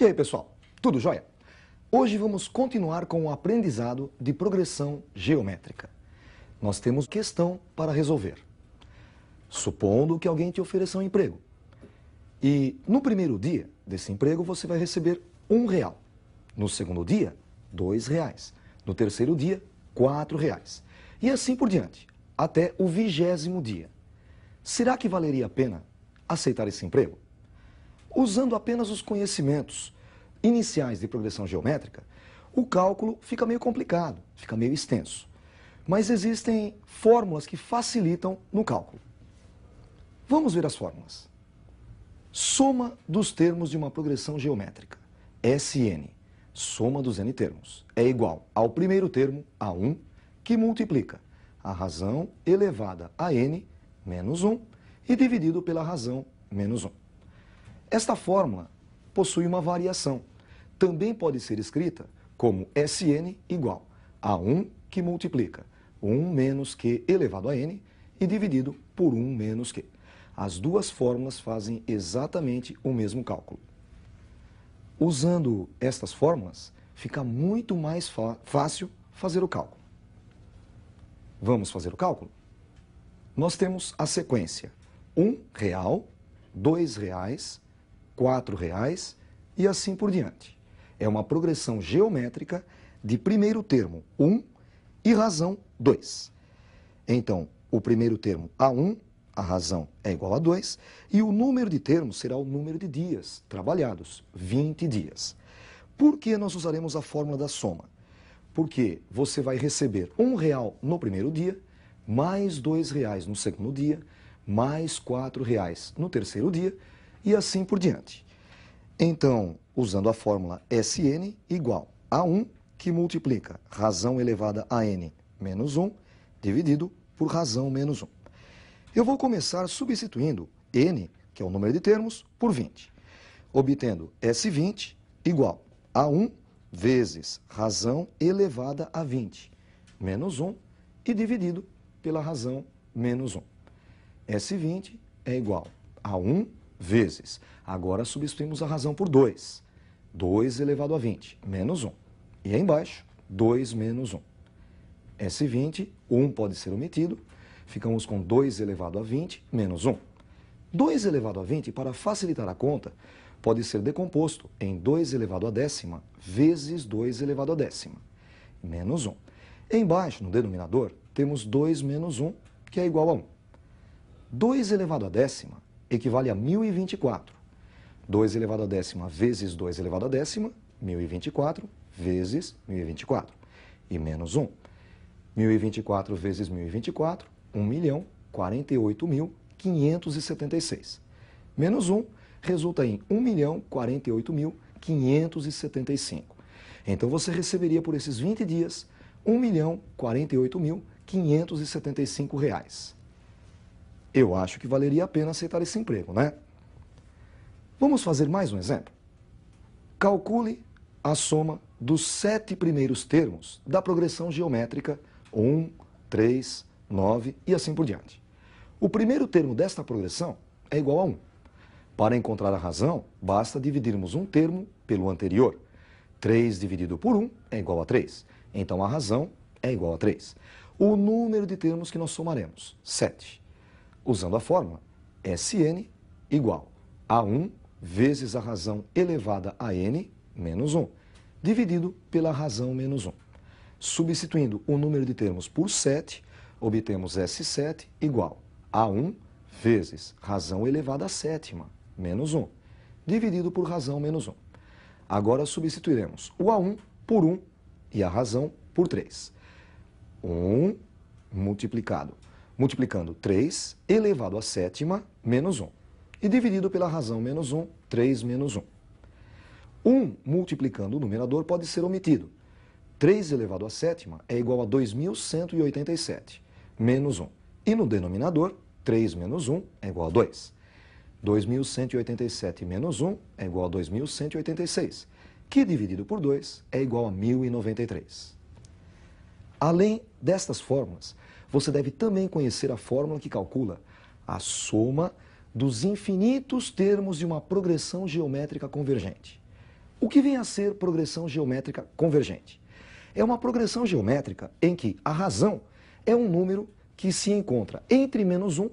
E aí, pessoal, tudo jóia? Hoje vamos continuar com o aprendizado de progressão geométrica. Nós temos questão para resolver. Supondo que alguém te ofereça um emprego. E no primeiro dia desse emprego você vai receber R$1. No segundo dia, R$2. No terceiro dia, R$4. E assim por diante, até o 20º dia. Será que valeria a pena aceitar esse emprego? Usando apenas os conhecimentos iniciais de progressão geométrica, o cálculo fica meio complicado, fica meio extenso. Mas existem fórmulas que facilitam no cálculo. Vamos ver as fórmulas. Soma dos termos de uma progressão geométrica, SN, soma dos n termos, é igual ao primeiro termo, A1, que multiplica a razão elevada a n menos 1 e dividido pela razão menos 1. Esta fórmula possui uma variação. Também pode ser escrita como Sn igual a 1 que multiplica 1 menos q elevado a n e dividido por 1 menos q. As duas fórmulas fazem exatamente o mesmo cálculo. Usando estas fórmulas, fica muito mais fácil fazer o cálculo. Vamos fazer o cálculo? Nós temos a sequência R$1, R$2, R$4 e assim por diante. É uma progressão geométrica de primeiro termo 1 e razão 2. Então, o primeiro termo A1, a razão é igual a 2, e o número de termos será o número de dias trabalhados, 20 dias. Por que nós usaremos a fórmula da soma? Porque você vai receber R$1 no primeiro dia, mais R$2 no segundo dia, mais R$4 no terceiro dia, e assim por diante. Então, usando a fórmula Sn igual a 1, que multiplica razão elevada a n menos 1, dividido por razão menos 1. Eu vou começar substituindo n, que é o número de termos, por 20, obtendo S20 igual a 1 vezes razão elevada a 20, menos 1, e dividido pela razão menos 1. S20 é igual a 1 vezes, agora substituímos a razão por 2. 2 elevado a 20, menos 1. E aí embaixo, 2 menos 1. S20, 1 pode ser omitido, ficamos com 2 elevado a 20, menos 1. 2 elevado a 20, para facilitar a conta, pode ser decomposto em 2 elevado a décima vezes 2 elevado a décima, menos 1. Embaixo, no denominador, temos 2 menos 1, que é igual a 1. 2 elevado a décima equivale a 1024. 2 elevado a décima vezes 2 elevado a décima, 1024 vezes 1024. E menos 1. 1024 vezes 1024, 1.048.576. Menos 1 resulta em 1.048.575. Então você receberia por esses 20 dias R$1.048.575. Eu acho que valeria a pena aceitar esse emprego, né? Vamos fazer mais um exemplo? Calcule a soma dos 7 primeiros termos da progressão geométrica 1, 3, 9 e assim por diante. O primeiro termo desta progressão é igual a 1. Para encontrar a razão, basta dividirmos um termo pelo anterior. 3 dividido por 1 é igual a 3. Então a razão é igual a 3. O número de termos que nós somaremos, 7. Usando a fórmula Sn igual a 1 vezes a razão elevada a n menos 1, dividido pela razão menos 1. Substituindo o número de termos por 7, obtemos S7 igual a 1 vezes razão elevada a sétima menos 1, dividido por razão menos 1. Agora substituiremos o A1 por 1 e a razão por 3. 1 multiplicando 3 elevado à sétima menos 1. E dividido pela razão menos 1, 3 menos 1. 1 multiplicando o numerador pode ser omitido. 3 elevado à sétima é igual a 2.187, menos 1. E no denominador, 3 menos 1 é igual a 2. 2.187 menos 1 é igual a 2.186, que dividido por 2 é igual a 1.093. Além destas fórmulas, você deve também conhecer a fórmula que calcula a soma dos infinitos termos de uma progressão geométrica convergente. O que vem a ser progressão geométrica convergente? É uma progressão geométrica em que a razão é um número que se encontra entre -1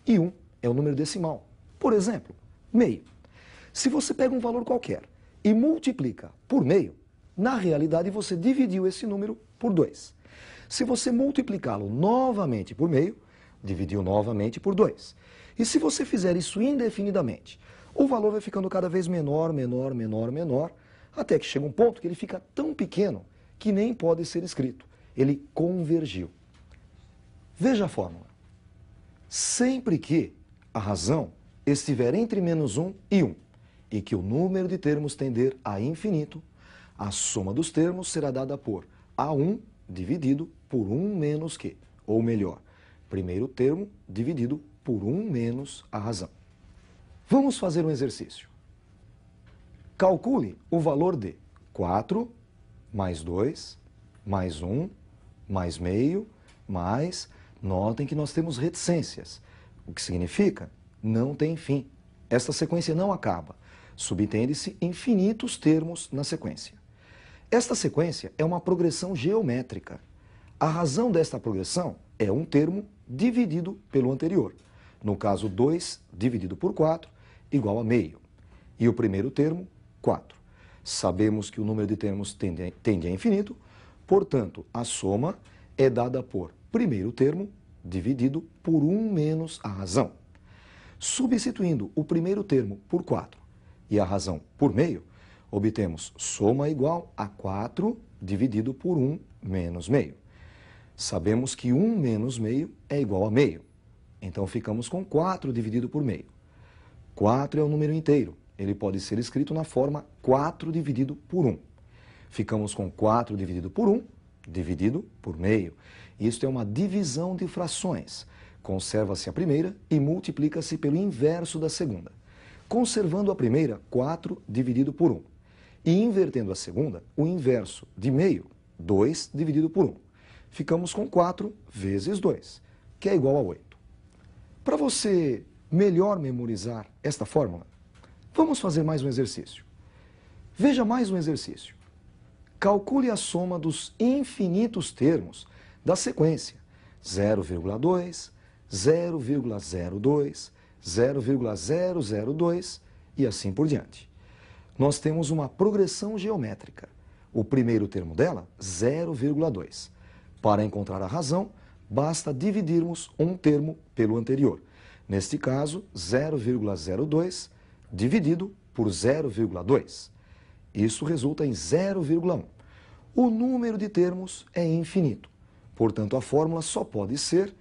e 1 é o número decimal. Por exemplo, meio. Se você pega um valor qualquer e multiplica por meio, na realidade você dividiu esse número por 2. Se você multiplicá-lo novamente por meio, dividiu novamente por 2. E se você fizer isso indefinidamente, o valor vai ficando cada vez menor, menor, menor, menor, até que chega um ponto que ele fica tão pequeno que nem pode ser escrito. Ele convergiu. Veja a fórmula. Sempre que a razão estiver entre -1 e 1 e que o número de termos tender a infinito, a soma dos termos será dada por A1 dividido por 1 menos Q, ou melhor, primeiro termo dividido por 1 menos a razão. Vamos fazer um exercício. Calcule o valor de 4 mais 2 mais 1 mais meio mais... Notem que nós temos reticências, o que significa não tem fim. Esta sequência não acaba. Subentende-se infinitos termos na sequência. Esta sequência é uma progressão geométrica. A razão desta progressão é um termo dividido pelo anterior. No caso, 2 dividido por 4 igual a meio. E o primeiro termo, 4. Sabemos que o número de termos tende a infinito, portanto, a soma é dada por primeiro termo dividido por 1 menos a razão. Substituindo o primeiro termo por 4 e a razão por meio, obtemos soma igual a 4 dividido por 1 menos meio. Sabemos que 1 menos meio é igual a meio. Então ficamos com 4 dividido por meio. 4 é um número inteiro. Ele pode ser escrito na forma 4 dividido por 1. Ficamos com 4 dividido por 1 dividido por meio. Isto é uma divisão de frações. Conserva-se a primeira e multiplica-se pelo inverso da segunda. Conservando a primeira, 4 dividido por 1. E invertendo a segunda, o inverso de meio, 2 dividido por 1. Ficamos com 4 vezes 2, que é igual a 8. Para você melhor memorizar esta fórmula, vamos fazer mais um exercício. Veja mais um exercício. Calcule a soma dos infinitos termos da sequência 0,2, 0,02, 0,002 e assim por diante. Nós temos uma progressão geométrica. O primeiro termo dela, 0,2. Para encontrar a razão, basta dividirmos um termo pelo anterior. Neste caso, 0,02 dividido por 0,2. Isso resulta em 0,1. O número de termos é infinito. Portanto, a fórmula só pode ser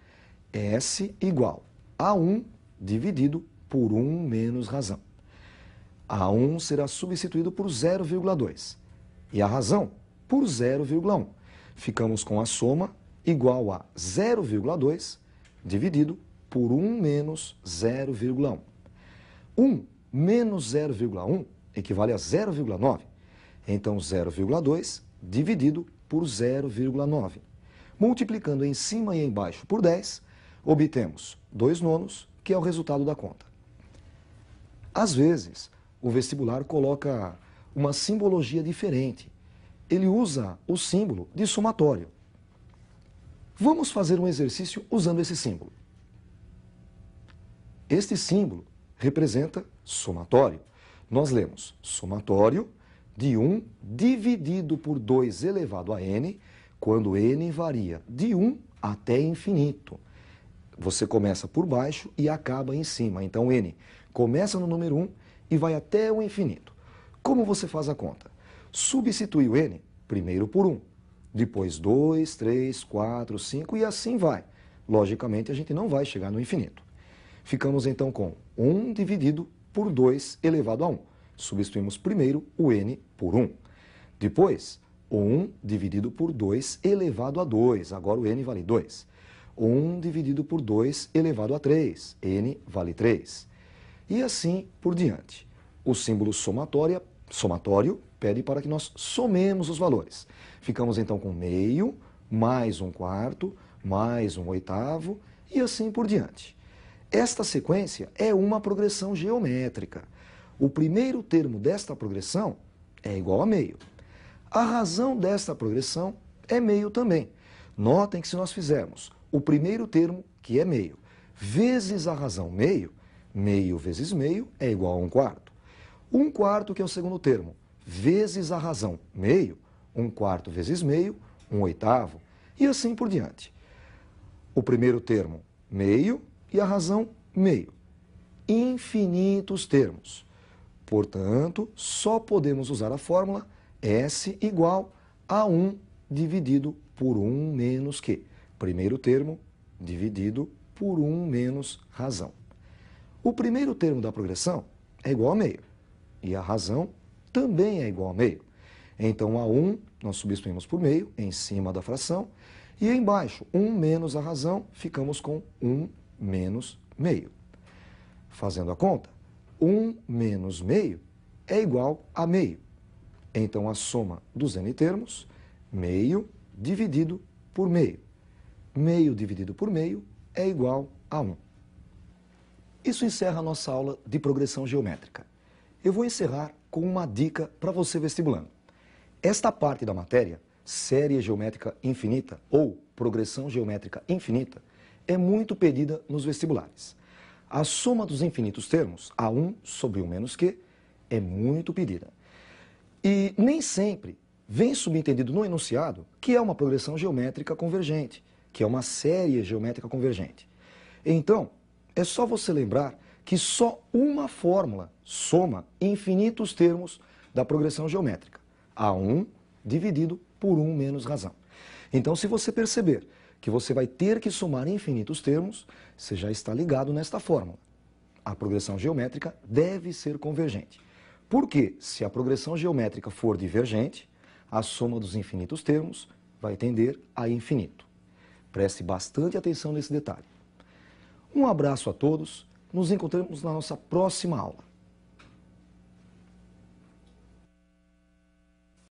S igual a 1 dividido por 1 menos razão. A1 será substituído por 0,2 e a razão por 0,1. Ficamos com a soma igual a 0,2 dividido por 1 menos 0,1. 1 menos 0,1 equivale a 0,9. Então, 0,2 dividido por 0,9. Multiplicando em cima e embaixo por 10, obtemos 2 nonos, que é o resultado da conta. Às vezes, o vestibular coloca uma simbologia diferente. Ele usa o símbolo de somatório. Vamos fazer um exercício usando esse símbolo. Este símbolo representa somatório. Nós lemos somatório de 1 dividido por 2 elevado a n, quando n varia de 1 até infinito. Você começa por baixo e acaba em cima. Então, n começa no número 1 e vai até o infinito. Como você faz a conta? Substitui o n primeiro por 1, depois 2, 3, 4, 5 e assim vai. Logicamente, a gente não vai chegar no infinito. Ficamos então com 1 dividido por 2 elevado a 1. Substituímos primeiro o n por 1. Depois, 1 dividido por 2 elevado a 2. Agora o n vale 2. 1 dividido por 2 elevado a 3. n vale 3. E assim por diante. O símbolo somatório pede para que nós somemos os valores. Ficamos então com meio, mais 1/4, mais 1/8 e assim por diante. Esta sequência é uma progressão geométrica. O primeiro termo desta progressão é igual a meio. A razão desta progressão é meio também. Notem que se nós fizermos o primeiro termo, que é meio, vezes a razão meio, meio vezes meio é igual a 1/4. 1/4, que é o segundo termo, vezes a razão meio, 1/4 vezes meio, 1/8, e assim por diante. O primeiro termo, meio, e a razão, meio. Infinitos termos. Portanto, só podemos usar a fórmula S igual a 1 dividido por 1 menos Q. Primeiro termo dividido por 1 menos razão. O primeiro termo da progressão é igual a meio. E a razão também é igual a meio. Então, a 1 nós substituímos por meio em cima da fração. E embaixo, 1 menos a razão, ficamos com 1 menos meio. Fazendo a conta, 1 menos meio é igual a meio. Então, a soma dos n termos, meio dividido por meio. Meio dividido por meio é igual a 1. Isso encerra a nossa aula de progressão geométrica. Eu vou encerrar com uma dica para você vestibulando. Esta parte da matéria, série geométrica infinita ou progressão geométrica infinita, é muito pedida nos vestibulares. A soma dos infinitos termos, A1 sobre 1 menos Q, é muito pedida. E nem sempre vem subentendido no enunciado que é uma progressão geométrica convergente, que é uma série geométrica convergente. Então, é só você lembrar que só uma fórmula soma infinitos termos da progressão geométrica. A1 dividido por 1 menos razão. Então, se você perceber que você vai ter que somar infinitos termos, você já está ligado nesta fórmula. A progressão geométrica deve ser convergente. Porque, se a progressão geométrica for divergente, a soma dos infinitos termos vai tender a infinito. Preste bastante atenção nesse detalhe. Um abraço a todos, nos encontramos na nossa próxima aula.